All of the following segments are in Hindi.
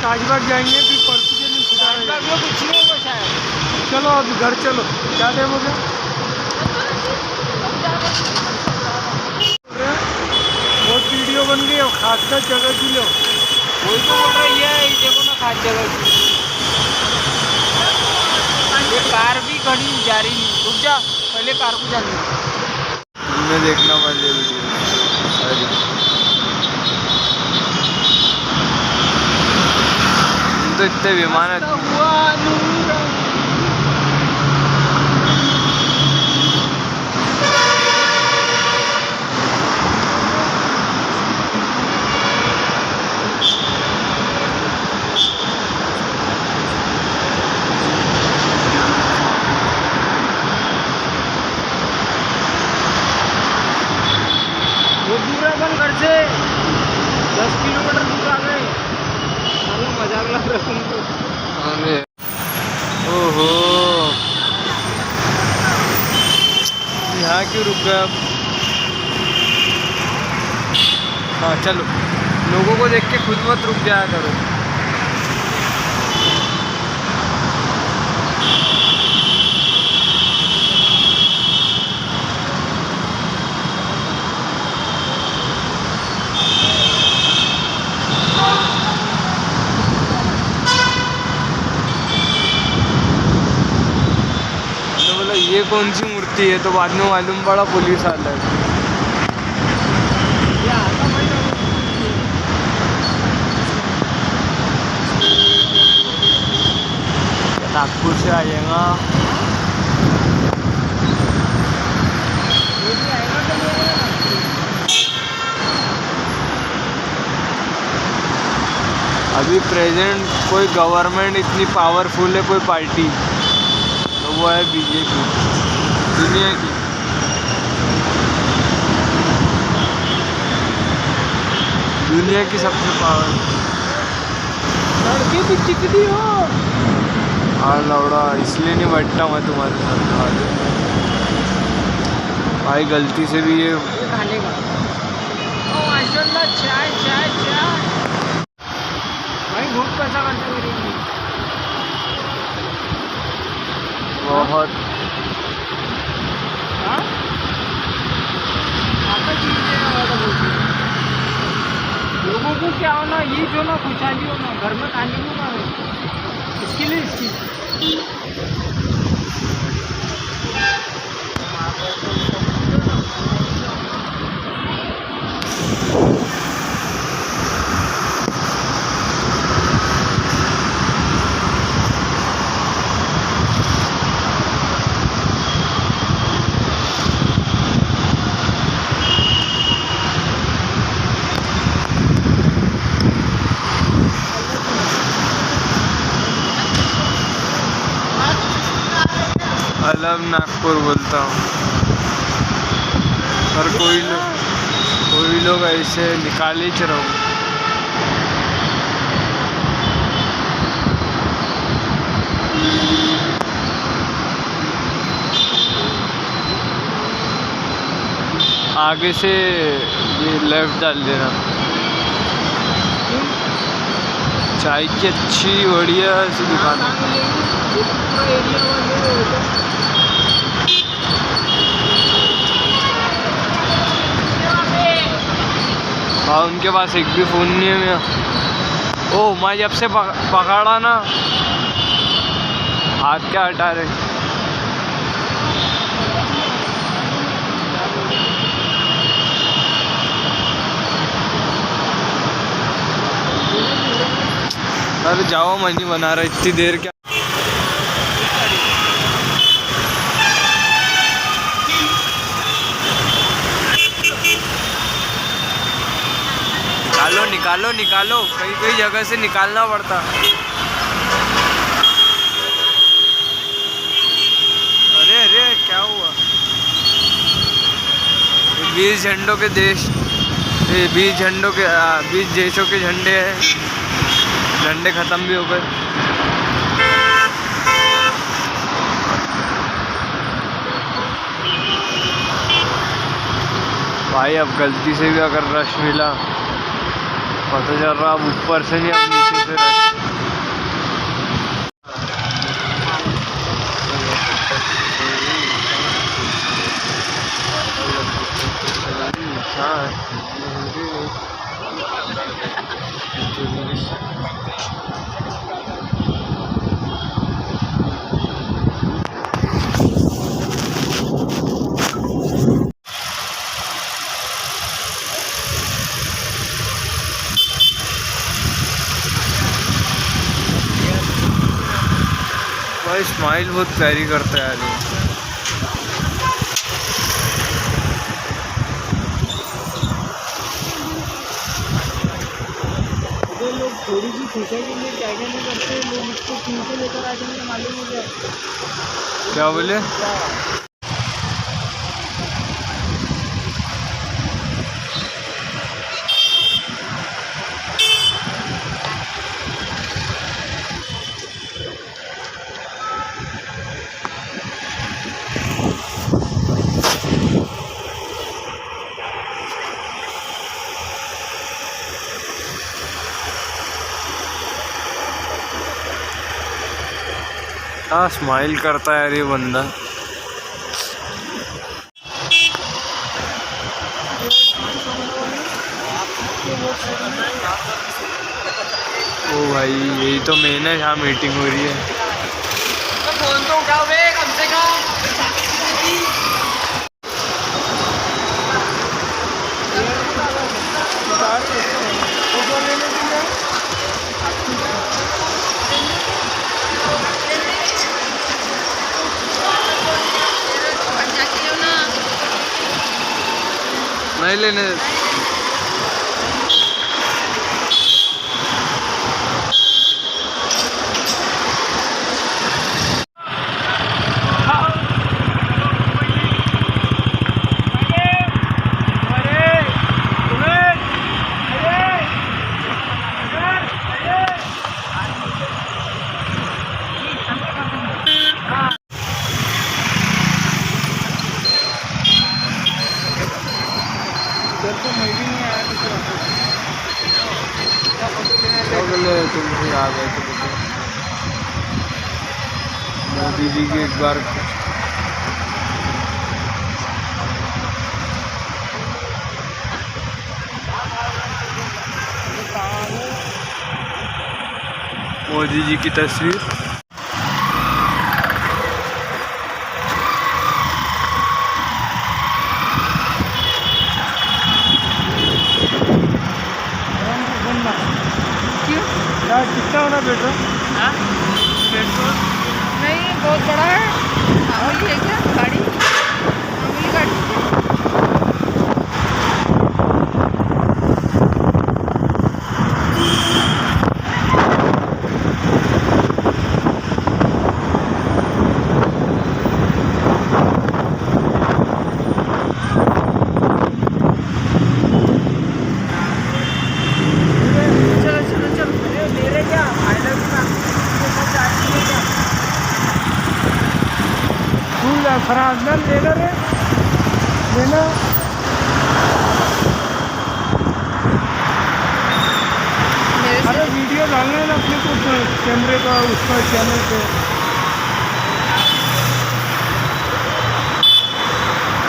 ताजबाग जाएंगे फिर परसों के दिन ताजबाग में कुछ नहीं होगा शायद। चलो अब घर चलो, क्या टाइम हो गया? बहुत वीडियो बन गई, और खास जगह की लो। वही तो बोल रही है, देखो ना खास जगह की। ये कार भी खड़ी जा रही नहीं, रुक जा पहले कार को जाने दो। तुमने देखना वाले वीडियो सारी। तुम तो इतने विमान अपन घर से 10 किलोमीटर दूर आ गए। अरे मजाक लग रहा है तुमको। ओहो, यहाँ क्यों रुक गए अब? हाँ चलो, लोगों को देख के खुद मत रुक जाया करो। ये कौन सी मूर्ति है, तो बाद में मालूम पड़ा पुलिस वाला है। नागपुर से आएगा। अभी प्रेजेंट कोई गवर्नमेंट इतनी पावरफुल है, कोई पार्टी, तो वो है बीजेपी, दुनिया की। दुनिया की सबसे पावर। लड़के भी चिकनी हो। हाँ लौड़ा, इसलिए नहीं बैठता मैं तुम्हारे साथ भाई, गलती से भी ये खाने का। ओ माशाल्लाह, चाय चाय चाय भाई, बहुत पैसा खर्च करेंगे। बहुत। लोगों को क्या होना, ये जो ना खुशहाली हो ना, घर में खाने को ना, इसके लिए इसकी अलग नागपुर बोलता हूँ। और कोई लोग ऐसे निकाल ही रहो। आगे से ये लेफ्ट डाल देना। चाय की अच्छी बढ़िया सी दुकान है। हाँ, उनके पास एक भी फ़ोन नहीं है मेरा। ओह, मैं जब से पकड़ा ना, हाथ क्या हटा रहे। अरे जाओ, मैं नहीं बना रहा इतनी देर क्या। निकालो, कई जगह से निकालना पड़ता। अरे क्या हुआ? 20 झंडों के देश, 20 देशों के झंडे हैं। झंडे ख़त्म भी हो गए। भाई अब गलती से भी अगर रश मिला, पता चल रहा अब ऊपर से नहीं, अब नीचे से रश। भाई स्माइल बहुत प्यारी करता है यार ये। तो लोग थोड़ी सी खुशी के लिए क्या क्या नहीं करते, लोग इसको क्यों से लेकर आ जाएंगे मालूम हो जाए। क्या बोले? हाँ स्माइल करता है यार ये बंदा। ओ भाई यही तो मेन है जहाँ मीटिंग हो रही है। फोन तो उठाओ बे कम से कम। नहीं लेने तुमसे आ गए थे मोदी जी की एक बार मोदी जी की तस्वीर। कितना होना पेट्रोल? पेट्रोल नहीं बहुत बड़ा है। मामूली है क्या गाड़ी? मामूली गाड़ी खराब ना लेना रे लेना। अरे वीडियो डालना है ना अपने को कैमरे का उसका चैनल पे।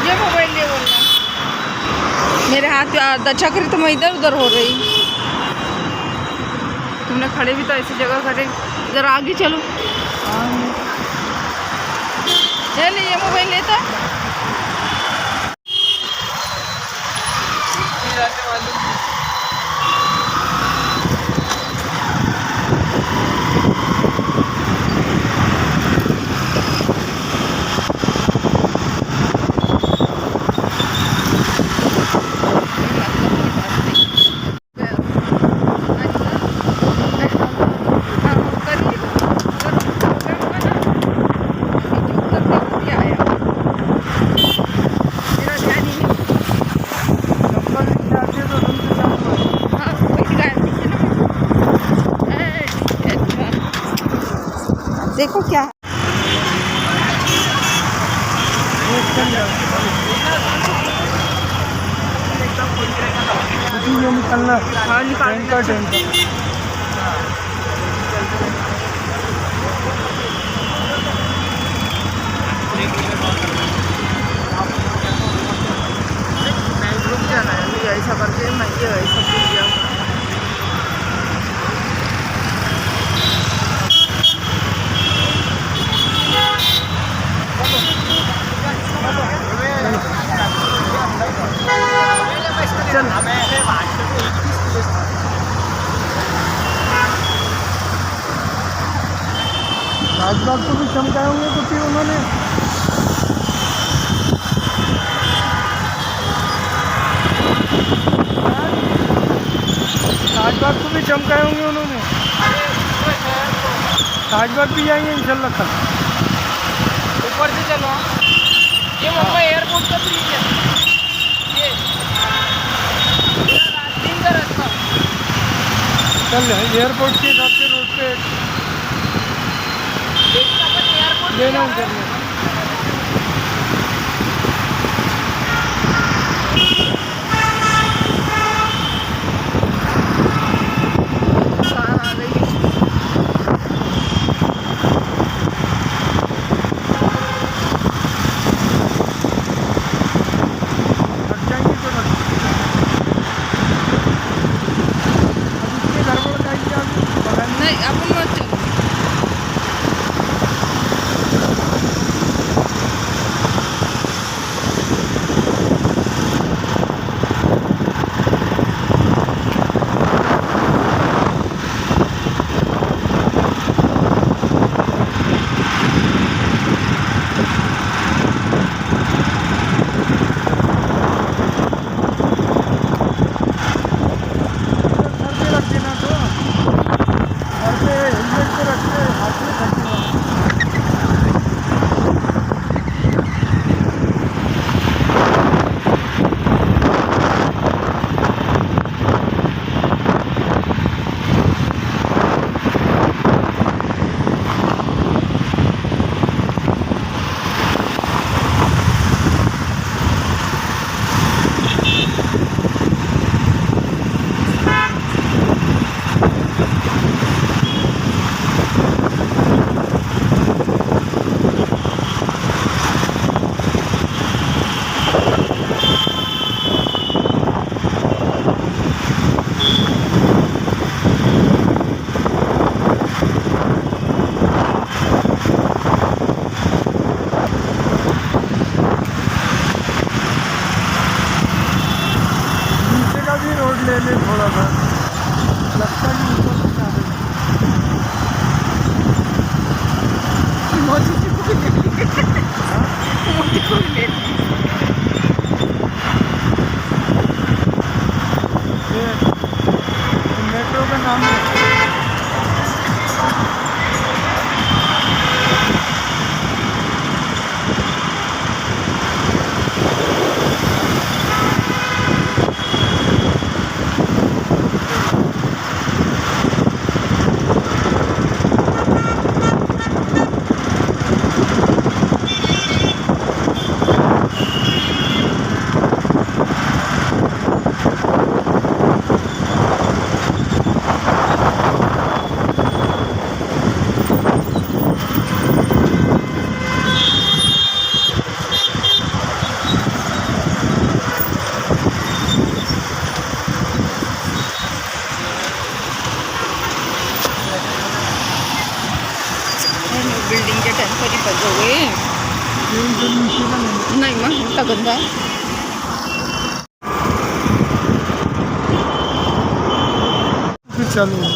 ये मोबाइल ले बोलना। मेरे हाथ दच्छा करी तो मैं इधर उधर हो रही। तुमने खड़े भी तो ऐसी जगह खड़े। इधर आगे चलो। ले ये मोबाइल लेता। देखो क्या निकलना। हाँ निकाल। ऐसा करके मैं ये ऐसा राजबाग को भी चमकाए होंगे तो फिर उन्होंने। राजबाग को भी चमकाए होंगे उन्होंने। राजबाग भी जाएंगे इंशाल्लाह कल। ऊपर से चलो। ये मुंबई एयरपोर्ट का ब्रिज है। ये दिन का रास्ता। चल एयरपोर्ट के हिसाब से रोड पे एयरपोर्ट लेना उतरना। आ गई। लग जाएंगे तो लग। अब इसके गड़बड़ जाएगी आप बगल में। नहीं अपन मत चलो। सर पे रख देना तो सर पे हेलमेट पे रख के हाथ में खींचना। नीचे का भी रोड ले ले थोड़ा सा। लगता है कि ऊपर से आ रही है। मोदी जी को भी ले ली। मोदी को भी ले ली। ये मेट्रो का नाम है। बिल्डिंगच्या टेम्परी बघवे ये इधर नीचे का नहीं। नाही मग इतका गंदा आहे. फिर चालू है।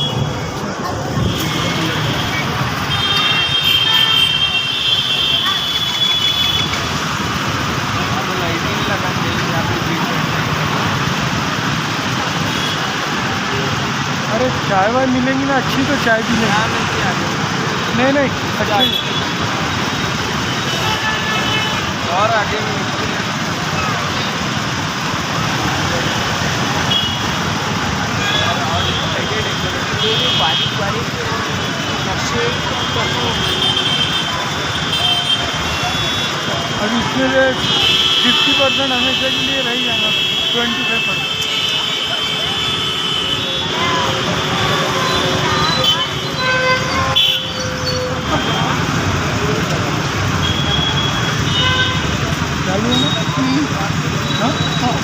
लाइटिंग लगा के यहाँ पे बीच में। अरे चाय वाय मिलेंगी ना अच्छी तो चाय पी लेंगे। यहाँ मिलती है आगे। नहीं नहीं अच्छी। और आगे भी मिलती है। बारीक बारीक नक्षे अब इसमें 50% हमेशा के लिए रह जाना। 25%। चालू है ना? हाँ?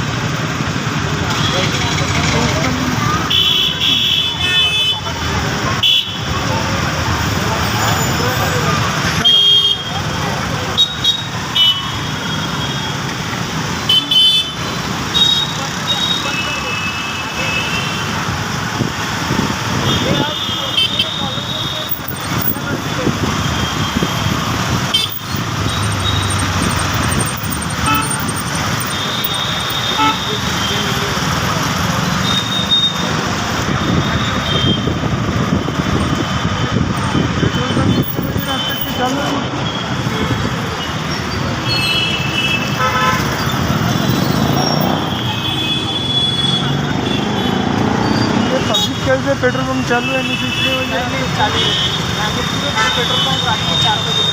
पेट्रोल पंप चालू आहे ना दुसरे वगैरे नहीं चालू है यहाँ पे पूरे पेट्रोल पंप रात के 4 बजे